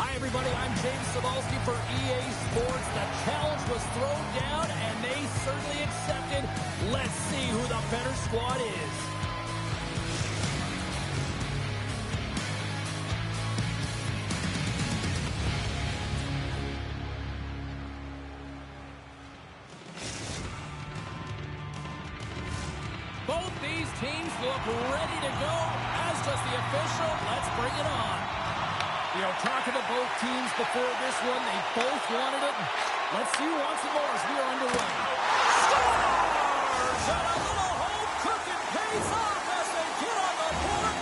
Hi, everybody. I'm James Solvakia for EA Sports. The challenge was thrown down, and they certainly accepted. Let's see who the better squad is. Both these teams look ready to go. As does the official. Let's bring it on. You know, talking to both teams before this one, they both wanted it. Let's see who wants it more as we are underway. Scores! And a little home cooking pays off as they get on the board.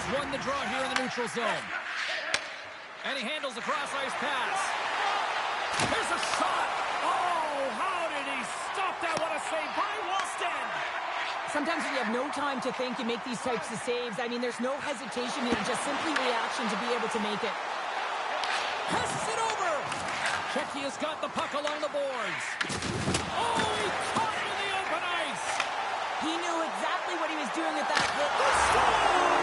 Won the draw here in the neutral zone. And he handles a cross-ice pass. Here's a shot. Oh, how did he stop that? What a save by Walston. Sometimes when you have no time to think, you make these types of saves. I mean, there's no hesitation here, just simply reaction to be able to make it. Passes it over. Czechia's got the puck along the boards. Oh, he caught it in the open ice. He knew exactly what he was doing with that hit. The score!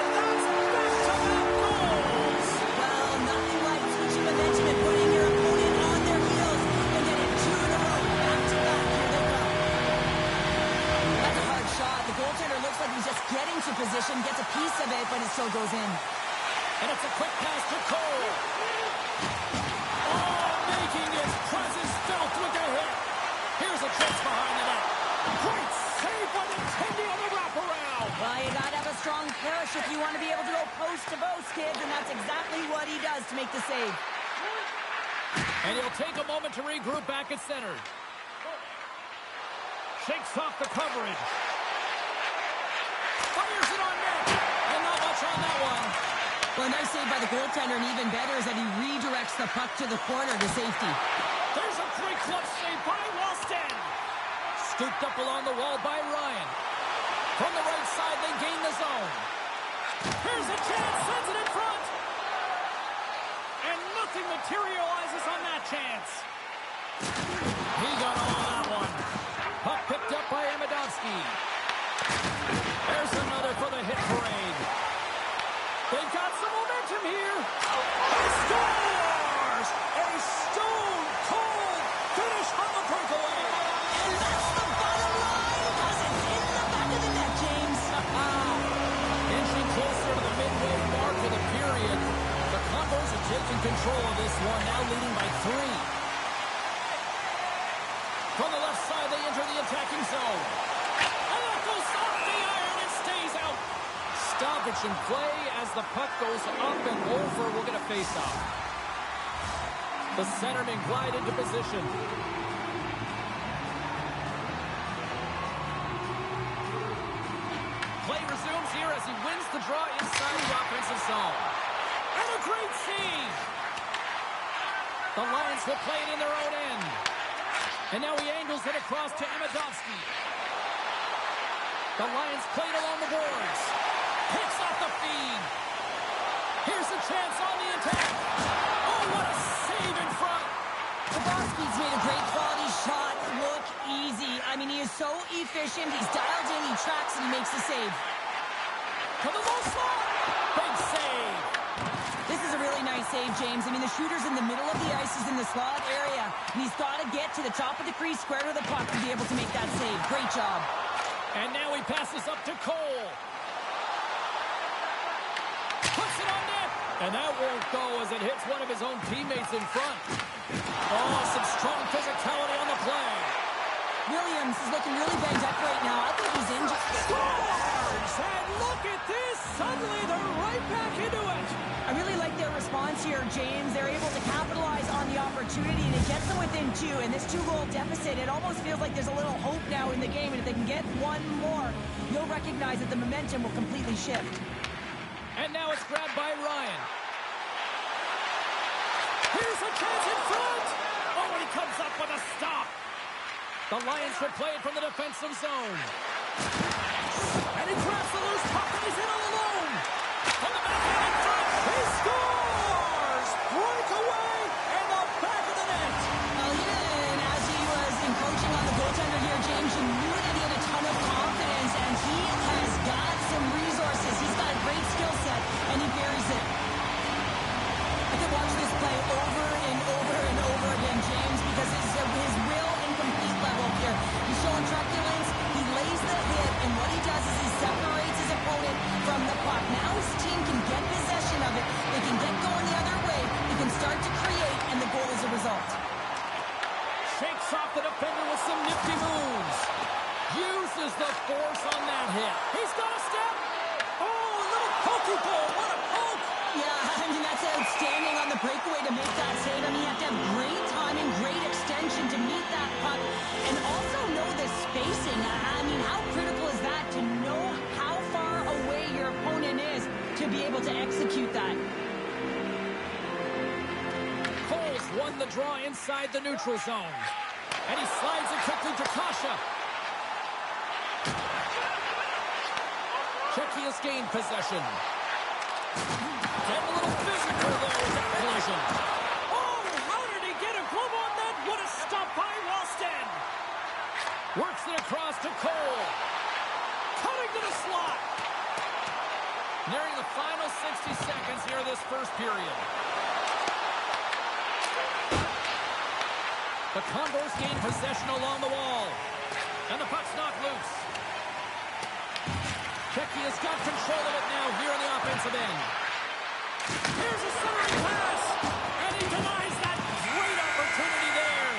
And that's back-to-back goals. Well, nothing like switching momentum and putting your opponent on their heels and getting two in a row. Back-to-back. Here they come. That's a hard shot. The goaltender looks like he's just getting to position, gets a piece of it, but it still goes in. And it's a quick pass to Cole. Oh, making his presence felt with the hit. Here's a chance behind the net. Great save by the Tendy on the wraparound. Well, you got to have a strong push if you want to be able to go post to post, kids, and that's exactly what he does to make the save. And he'll take a moment to regroup back at center. Shakes off the coverage. Fires it on net. And not much on that one. Well, a nice save by the goaltender, and even better is that he redirects the puck to the corner to safety. There's a great clutch save by Walston. Scooped up along the wall by Ryan. From the right side, they gain the zone. Here's a chance, sends it in front. And nothing materializes on that chance. He got all on that one. Puck picked up by Amidovsky. There's another for the hit parade. They've got some momentum here. He scores! A stone-cold finish on the breakaway. And that's the bottom line, because it's in the back of the net, James. Inching closer to the midway mark of the period. The Condors are taking control of this one, now leading by 3. From the left side, they enter the attacking zone. And that goes off the iron and stays out. Stoppage in play as the puck goes up and over. We'll get a face-off. The centermen glide into position. Play resumes here as he wins the draw inside the offensive zone. And a great save. The Lions will play it in their own end. And now he angles it across to Amidovsky. The Lions play it along the boards. Picks off the feed. Here's a chance on the attack. Oh, what a save in front. Bobrovsky's made a great quality shot look easy. I mean, he is so efficient. He's dialed in, he tracks, and he makes the save. To the low slot. Big save. This is a really nice save, James. I mean, the shooter's in the middle of the ice. He's in the slot area. And he's got to get to the top of the crease, square to the puck, to be able to make that save. Great job. And now he passes up to Cole. Puts it on net. And that won't go as it hits one of his own teammates in front. Oh, some strong physicality on the play. Williams is looking really banged up right now. I think he's injured. Scores! And look at this. Suddenly they're right back into it. I really like their response here, James. They're able to capitalize on the opportunity. opportunity, and it gets them within 2, and this 2-goal deficit, it almost feels like there's a little hope now in the game, and if they can get one more, you'll recognize that the momentum will completely shift. And now it's grabbed by Ryan. Here's a chance in front! Oh, and he comes up with a stop! The Lions will play it from the defensive zone. And he grabs the loose puck, and he's in all alone! From the backhand in front, he scores! Breakaway in the back of the net! Well, even as he was encroaching on the goaltender here, James, you knew that he had a ton of confidence, and he has got some resources. He's got a great skill set, and he buries it. I could watch this play over and over and over again, James, because his will and complete level here. He's showing truculence, he lays the hit, and what he does is he separates his opponent from the puck. Now his team can get possession of it, they can get going the other way, they can start to create, and the goal is a result. Shakes off the defender with some nifty moves. Uses the force on that hit. He's got a step. Oh, a little pokey goal. What a poke. Yeah, I mean, that's outstanding on the breakaway to make that save. I mean, you have to have great timing, great extension to meet that puck, and also know the spacing. I mean, how critical is that to know how far away your opponent is to be able to execute that? Cole's won the draw inside the neutral zone. And he slides it quickly to Kasha. Czechia's gained possession. Getting a little physical there with that collision. Oh, how did he get a glove on that? What a stop by Wallstead. Works it across to Cole. Cutting to the slot. Nearing the final 60 seconds here of this first period. The Condors gain possession along the wall. And the puck's knocked loose. Czechia's got control of it now here on the offensive end. Here's a centering pass. And he denies that great opportunity there.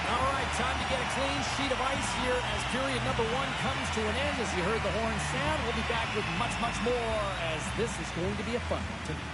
All right, time to get a clean sheet of ice here as period number 1 comes to an end. As you heard the horn sound, we'll be back with much, much more as this is going to be a fun one tonight.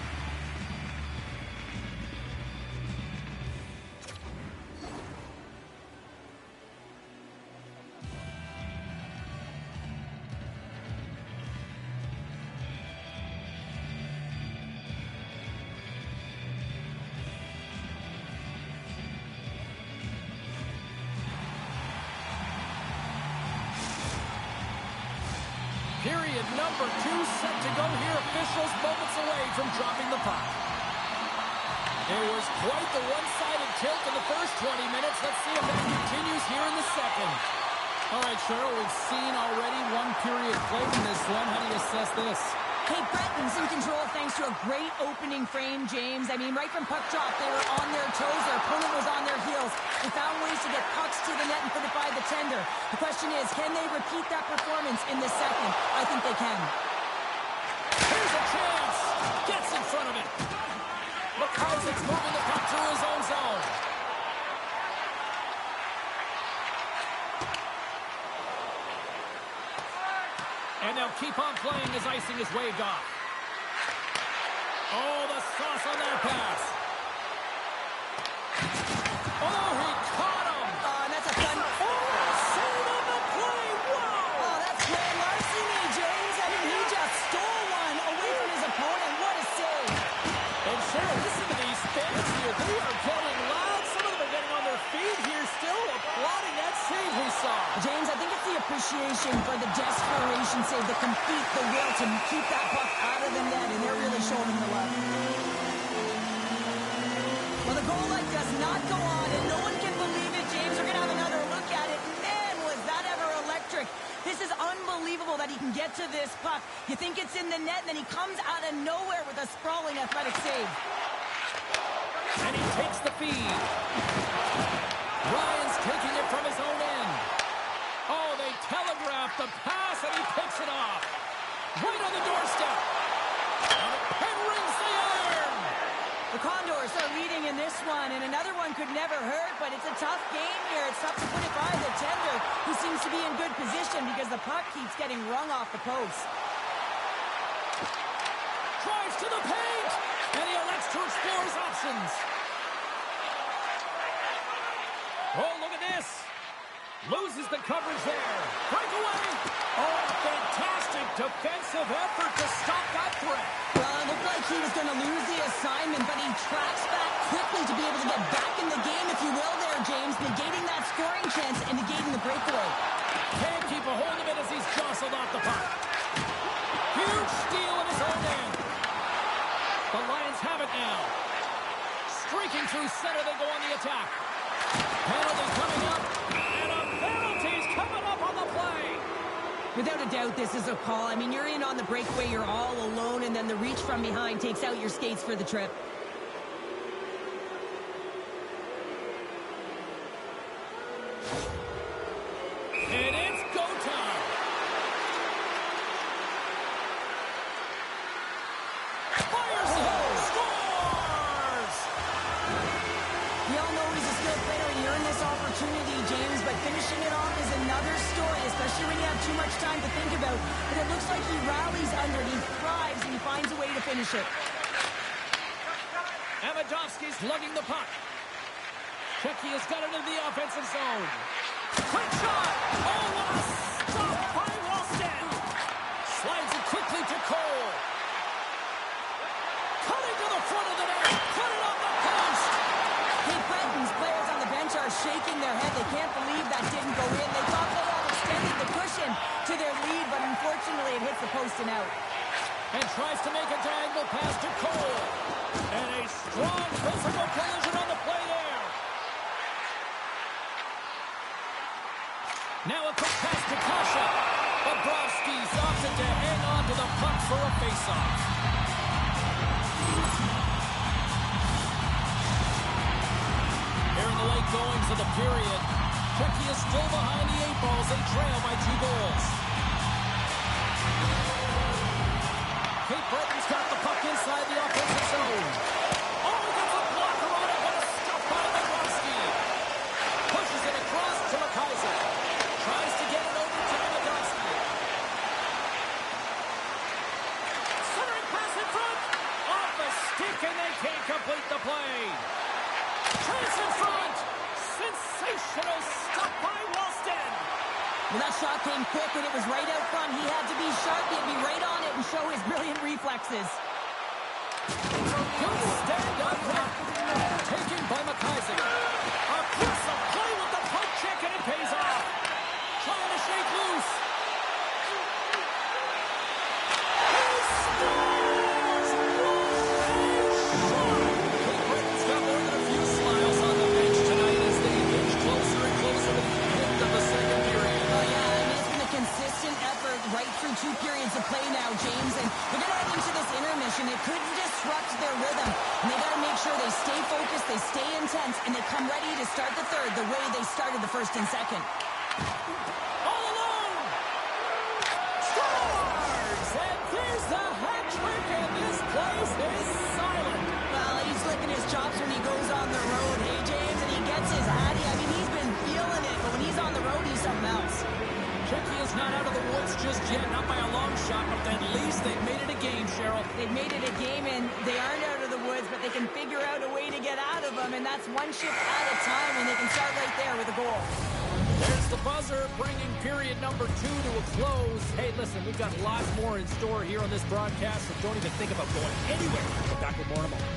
Period number 2 set to go here. Officials moments away from dropping the puck. It was quite the one-sided tilt in the first 20 minutes. Let's see if that continues here in the second. All right, Cheryl, we've seen already one period played in this one. How do you assess this? Hey, Breton's in control thanks to a great opening frame, James. I mean, right from puck drop, they were on their toes. Their opponent was on their heels. They found ways to get pucks to the net and put it by the tender. The question is, can they repeat that performance in the second? I think they can. Here's a chance. Gets in front of it. McCarthy's moving the puck through his own zone. And they'll keep on playing as icing is waved off. Oh, the sauce on that pass. Oh, he caught him. And that's a fun... Oh, save on the play. Wow. Oh, that's grand larceny, James. I mean, he just stole one away from his opponent. What a save. And Cheryl, listen to these fans here. They are getting loud. Some of them are getting on their feet here still, applauding that save we saw. James, I think it's the appreciation for the desperation save, the complete, the will to keep that puck out of the net, and they're really showing him the love. Well, the goal light does not go on, and no one can believe it, James. We're going to have another look at it. Man, was that ever electric. This is unbelievable that he can get to this puck. You think it's in the net, and then he comes out of nowhere with a sprawling athletic save. And he takes the feed. Ryan's taking it from his own end. Oh, they telegraphed the pass, and he picks it off. Right on the doorstep. And rings the iron. The Condors are leading in this one, and another one could never hurt, but it's a tough game here. It's tough to put it by the tender, who seems to be in good position because the puck keeps getting rung off the post. Drives to the paint, and he elects to explore his options. Oh, look at this. Loses the coverage there. Breakaway. Oh, fantastic defensive effort to stop that threat. Well, it looked like he was going to lose the assignment, but he tracks back quickly to be able to get back in the game, if you will there, James, negating that scoring chance and negating the breakaway. Can't keep a hold of it as he's jostled off the puck. Huge steal in his own end. The Lions have it now. Streaking through center, they go on the attack. Penalty coming up, and a penalty's coming up on the play. Without a doubt, this is a call. I mean, you're in on the breakaway, you're all alone, and then the reach from behind takes out your skates for the trip. And it's go time. Fires it. Scores! We all know he's a skilled player and he earned this opportunity, James, but finishing it off is another story, especially when you have too much time to think about. But it looks like he rallies under it, he thrives, and he finds a way to finish it. Amidovski's lugging the puck. Czechia's got it into the offensive zone. Quick shot! Oh, what a stop by Walston! Slides it quickly to Cole. Cutting to the front of the net. Put it on the post. Cape Breton's players on the bench are shaking their head. They can't believe that didn't go in. They thought they had extended the cushion to their lead, but unfortunately it hits the post and out. And tries to make a diagonal pass to Cole. And a strong physical collision on the play there. Now a quick pass to Kasha. Bobrovsky's opted to hang on to the puck for a faceoff. Here in the late goings of the period, Czechia is still behind the 8 balls. They trail by 2 goals. Cape Breton's got the puck inside the offensive zone. Oh, he gets a blocker on it, but it's stopped by Bobrovsky. Pushes it across to McKaiser. Tries to get it over to Amidovski. Centering pass in front. Off the stick, and they can't complete the play. Chase in front. Sensational stop by Walston. Well, that shot came quick, and it was right out front. He had to be sharp. He had to be right on it and show his brilliant reflexes. Good stand-up block. Taken by McKaiser. Across the play with the poke check, and it pays off. Trying to shake loose. He scores! Cape Breton's got more than a few smiles on the bench tonight as they inch closer and closer to the end of the second period. Oh, yeah, I mean, it's been a consistent effort right through 2 periods of play now, James, and we're going to head into this intermission. It could disrupt their rhythm, and they got to make sure they stay focused, they stay intense, and they come ready to start the third the way they started the first and second. All alone! Scores! And there's the hat trick, and this place is silent. Well, he's licking his chops when he goes on the road, hey, James, and he gets his hattie. I mean, he's been feeling it, but when he's on the road, he's something else. Czechia's not out of the woods just yet, not by a long shot, but at least they've made it a game, Cheryl. They've made it a game, and they aren't out of the woods, but they can figure out a way to get out of them, and that's one shift at a time, and they can start right there with a goal. There's the buzzer, bringing period number 2 to a close. Hey, listen, we've got lots more in store here on this broadcast, so don't even think about going anywhere. We'll be back with more in a moment.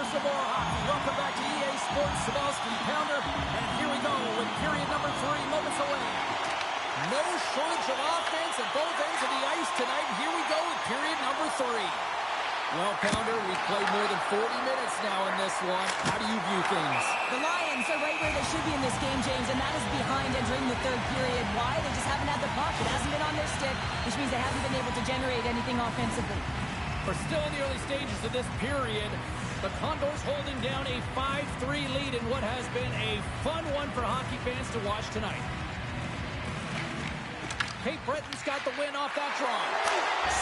for some more hockey. Welcome back to EA Sports, Solvakia Pounder. And here we go with period number 3, moments away. No shortage of offense at both ends of the ice tonight. Here we go with period number 3. Well, Pounder, we've played more than 40 minutes now in this one. How do you view things? The Lions are right where they should be in this game, James, and that is behind entering the third period. Why? They just haven't had the puck. It hasn't been on their stick, which means they haven't been able to generate anything offensively. We're still in the early stages of this period. The Condors holding down a 5-3 lead in what has been a fun one for hockey fans to watch tonight. Kate Breton's got the win off that draw.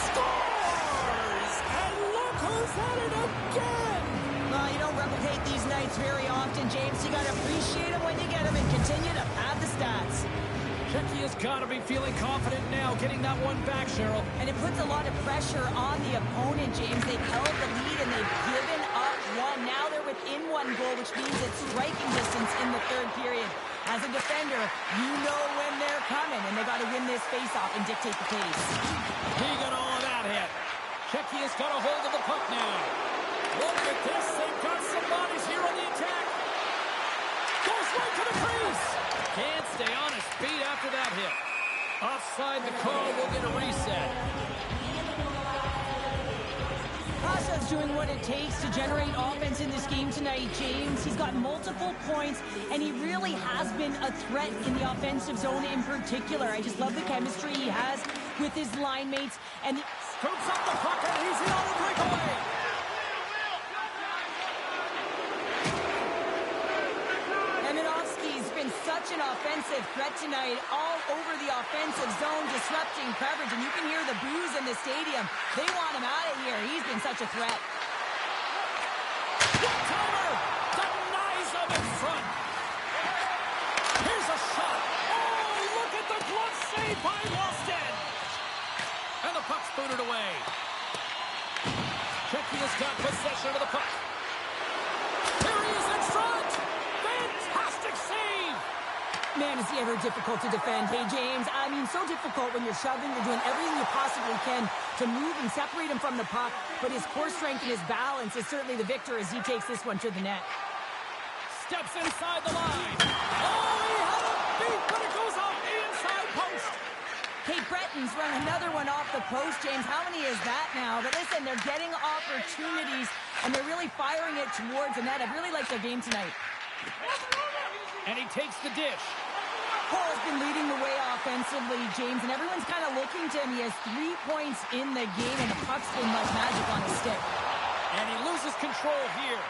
Scores! And look who's at it again! Well, you don't replicate these nights very often, James. You got to appreciate them when you get them and continue to pad the stats. Czechia's got to be feeling confident now, getting that one back, Cheryl. And it puts a lot of pressure on the opponent, James. They've held the lead and they've given up one. Now they're within 1 goal, which means it's striking distance in the third period. As a defender, you know when they're coming, and they got to win this face-off and dictate the pace. He got all of that hit. Czechia's got a hold of the puck now. Look at this. They've got some bodies here on the attack. Goes right to the crease. Can't stay on his feet after that hit. Offside the call. We'll get a reset. Pasha's doing what it takes to generate offense in this game tonight, James. He's got multiple points, and he really has been a threat in the offensive zone in particular. I just love the chemistry he has with his line mates. And he scoops up the puck, and he's in on the breakaway. Such an offensive threat tonight, all over the offensive zone, disrupting coverage, and you can hear the boos in the stadium. They want him out of here. He's been such a threat. One-timer denies him in front. Here's a shot. Oh, look at the glove save by Walston. And the puck's booted away. Czechia's got possession of the puck. Here he is in front. Fantastic save. Man, is he ever difficult to defend. Hey, James, I mean, so difficult when you're shoving. You're doing everything you possibly can to move and separate him from the puck. But his core strength and his balance is certainly the victor as he takes this one to the net. Steps inside the line. Oh, he had a beat, but it goes off the inside post. Kate Breton's run another one off the post, James. How many is that now? But listen, they're getting opportunities, and they're really firing it towards the net. I really like their game tonight. And he takes the dish. Paul's been leading the way offensively, James, and everyone's kind of looking to him. He has 3 points in the game, and the puck's been like magic on his stick. And he loses control here.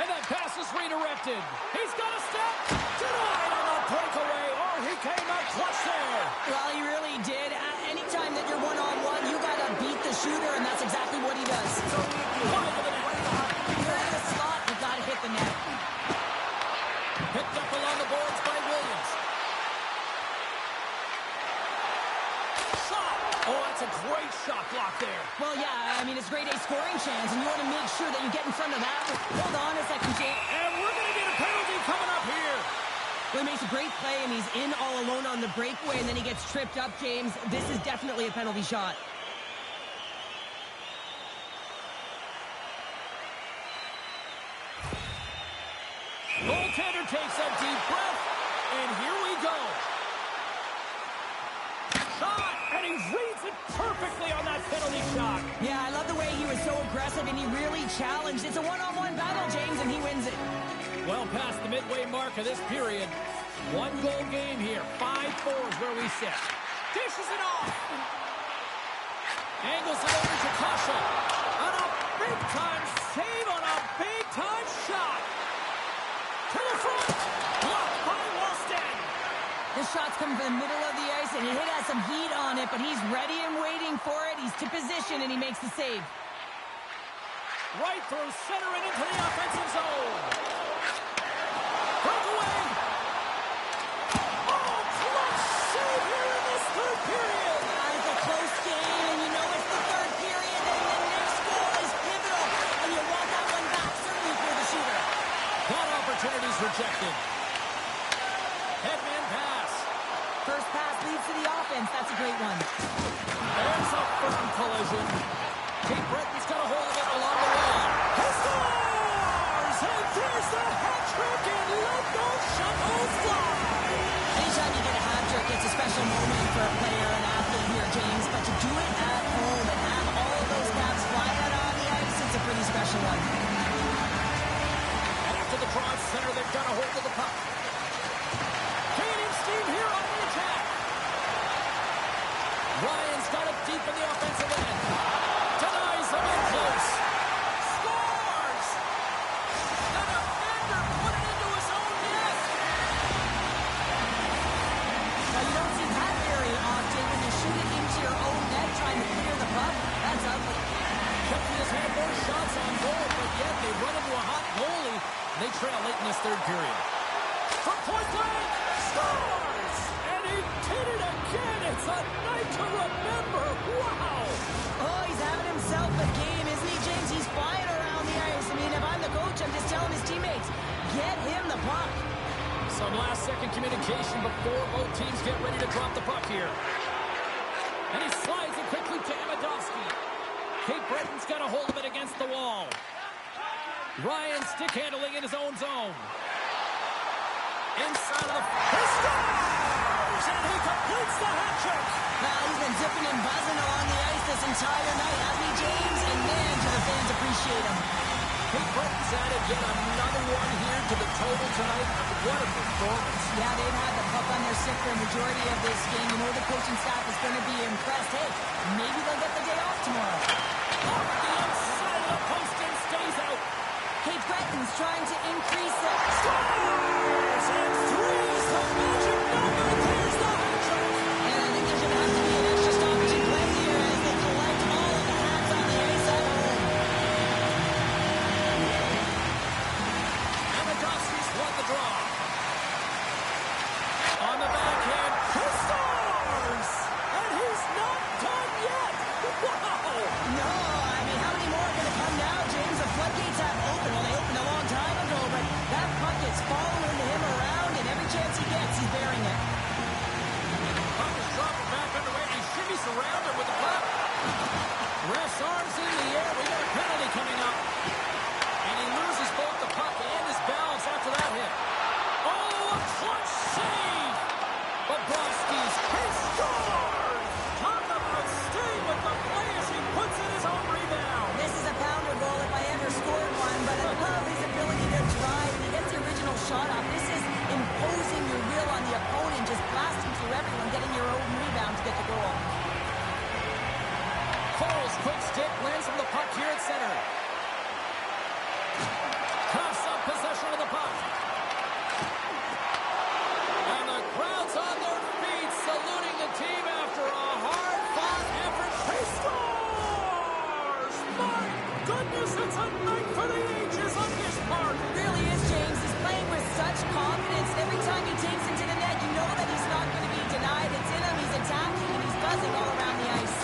And that pass is redirected. He's got a step. Denied on the breakaway. Oh, he came up clutch there. Well, he really did. Anytime that you're one-on-one, you got to beat the shooter, and that's exactly what he does. Wide to the net. You're in the slot, you got to hit the net. Picked up along the boards by Williams. Shot! Oh, that's a great shot block there. Well, yeah, I mean, it's grade A scoring chance, and you want to make sure that you get in front of that. Hold on a second, James. And we're going to get a penalty coming up here. Well, he makes a great play, and he's in all alone on the breakaway, and then he gets tripped up, James. This is definitely a penalty shot. Goaltender takes a deep breath, and here we go. Shot, and he reads it perfectly on that penalty shot. Yeah, I love the way he was so aggressive, and he really challenged. It's a one-on-one battle, James, and he wins it. Well past the midway mark of this period. 1-goal game here. 5-4 is where we sit. Dishes it off. Angles it over to Kasha. On a big-time save on a big-time shot. To the front. Blocked by Walston. This shot's coming from the middle of the ice, and he has some heat on it, but he's ready and waiting for it. He's to position, and he makes the save. Right through center and into the offensive zone. Breakaway. Oh, clutch save here in this third period. It's a close game, and you know it's the third period, and the next goal is pivotal, and you want that one back, certainly for the shooter. That opportunity's rejected. Headman pass. First pass leads to the offense. That's a great one. There's a firm collision. Kate Breton's got a hold of it along the wall. He scores! and there's the hat trick, and let those shuttles fly. Anytime you get a hat trick, it's a special moment for a player, an athlete here, James. But to do it at home and have all of those caps fly out on the ice, it's a pretty special one. And after the draw at center, they've got a hold of the puck. Gaining steam here on the attack. Ryan's got it deep in the offensive end. Denies him in close. Scores! The defender put it into his own net. Now, you don't see that very often when you shoot it into your own net trying to clear the puck. That's ugly. Czechia has had more shots on goal, but yet they run into a hot goalie. They trail late in this third period. From point blank, scores! And he did it again. It's a night to remember. Wow! Oh, he's having himself a game, isn't he, James? He's flying around the ice. I mean, if I'm the coach, I'm just telling his teammates, get him the puck. Some last-second communication before both teams get ready to drop the puck here. And he slides it quickly to Amidovsky. Cape Breton's got a hold of it against the wall. Ryan stick handling in his own zone. Inside of the... He scores! And he completes the hat trick. Well, he's been zipping and buzzing along the ice this entire night, hasn't he, James? And man, do the fans appreciate him. Cape Breton's added yet another one here to the total tonight. What a performance. Yeah, they've had the puck on their stick for a majority of this game. You know the coaching staff is going to be impressed. Hey, maybe they'll get the day off tomorrow. Off the outside of the post and stays out. Cape Breton's trying to increase the... Scores! And three's the magic number. There's the hat trick. And I think there's going to have to be an extra stoppage in play here as they collect all of the hats on the ice at home. Amidovsky's won the draw. On the backhand, he scores! And he's not done yet. Wow! No, I mean, how many more are going to come now, James? The floodgates have opened. Well, they opened a long time ago, but that puck is following him around, and every chance he gets, he's bearing it. Puck is dropping back underway. He shimmies around him with the puck. Ref's arms in the air. We got a penalty coming up. And he loses both the puck and his balance after that hit. Oh, a clutch save! Bobrovsky's, he scores! Talk about staying with the play as he puts in his own rebound. This is a pounder goal if I ever scored one, but I love his ability to drive. He gets the original shot off. This is imposing your will on the opponent, just blasting through everyone, getting your own rebound to get the goal. Cole's quick stick lands him the puck here at center. Cuffs up possession of the puck. And the crowd's on their feet, saluting the team after a hard-fought effort. He scores! My goodness, it's a night for the ages on this park. It really is, James. He's playing with such confidence. Every time he takes into the net, you know that he's not going to be denied. It's in him. He's attacking, and he's buzzing all around the ice.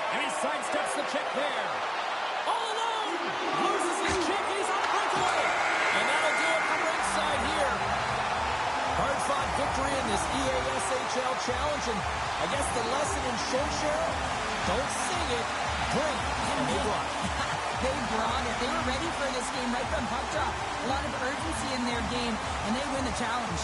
And he sidesteps the check there. All alone! Loses his check, he's on breakaway. And that'll do it from ringside here. Hard-fought victory in this EASHL challenge, and I guess the lesson in show, Cheryl, don't sing it, bring it. And they brought it. They brought it. They were ready for this game right from puck drop. A lot of urgency in their game, and they win the challenge.